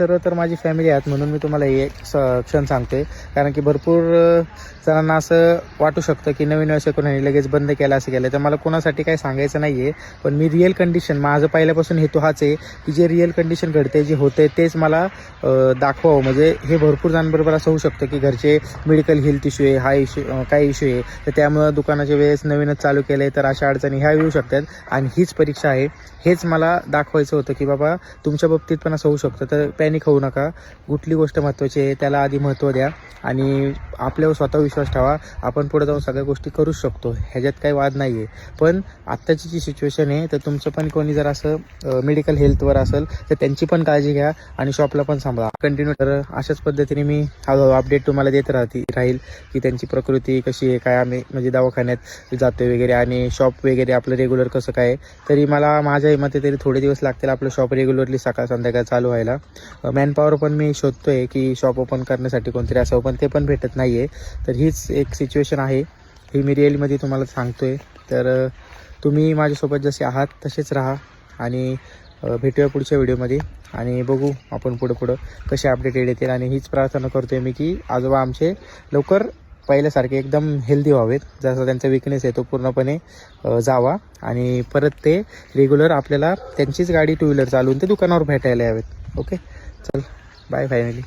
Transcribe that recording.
सर्व तर माझी फॅमिली आहेत म्हणून मी तुम्हाला हे क्षण सांगतोय. कारण की भरपूर जणांना असं वाटू शकतं की नवीन व्यवसाय कोणी लगेच बंद केला असं केलं, तर मला कोणासाठी काही सांगायचं नाही आहे. पण मी रिअल कंडिशन, माझं पहिल्यापासून हेतू हाच आहे की जे रिअल कंडिशन घडते, जे होते तेच मला दाखवावं. म्हणजे हे भरपूर जणांबरोबर असं होऊ शकतं की घरचे मेडिकल हेल्थ इश्यू आहे, हा इश्यू काय इश्यू आहे, तर त्यामुळं दुकानाच्या वेळेस नवीनच चालू केलं आहे, तर अशा अडचणी ह्या येऊ शकतात. आणि हीच परीक्षा आहे, हेच मला दाखवायचं होतं की बाबा तुमच्या बाबतीत पण असं होऊ शकतं. तर पॅनिक होऊ नका. कुठली गोष्ट महत्त्वाची आहे त्याला आधी महत्त्व द्या आणि आपल्यावर स्वतः विश्वास ठेवा. आपण पुढे जाऊन सगळ्या गोष्टी करूच शकतो, ह्याच्यात काही वाद नाही आहे. पण आत्ताची जी सिच्युएशन आहे, तर तुमचं पण कोणी जर असं मेडिकल हेल्थवर असेल तर त्यांची पण काळजी घ्या आणि शॉपला पण सांभाळा कंटिन्यू. तर अशाच पद्धतीने मी हळूहळू अपडेट तुम्हाला देत राहील की त्यांची प्रकृती कशी आहे, काय आम्ही म्हणजे दवाखान्यात जातोय वगैरे आणि शॉप वगैरे आपलं रेग्युलर कसं काय. तरी मला माझ्या मते तरी थोडे दिवस लागतील आपलं शॉप रेग्युलरली सकाळ संध्याकाळ चालू व्हायला. मॅनपॉवर पण मी शोधतोय की शॉप ओपन करण्यासाठी कोणतरी असावं, पण ते पण भेटत नाही आहे. तर हीच एक सिच्युएशन आहे, ही मी रिअलमध्ये तुम्हाला सांगतोय. तर तुम्ही माझ्यासोबत जसे आहात तसेच राहा आणि भेटूया पुढच्या व्हिडिओमध्ये आणि बघू आपण पुढं कसे अपडेट येतील. आणि हीच प्रार्थना करतोय मी की आजोबा आमचे लवकर पहिल्यासारखे एकदम हेल्दी व्हावेत, जसा त्यांचा विकनेस आहे तो पूर्णपणे जावा आणि परत ते रेग्युलर आपल्याला त्यांचीच गाडी टू व्हीलर चालवून ते दुकानावर भेटायला यावेत. ओके, चल बाय फायनली.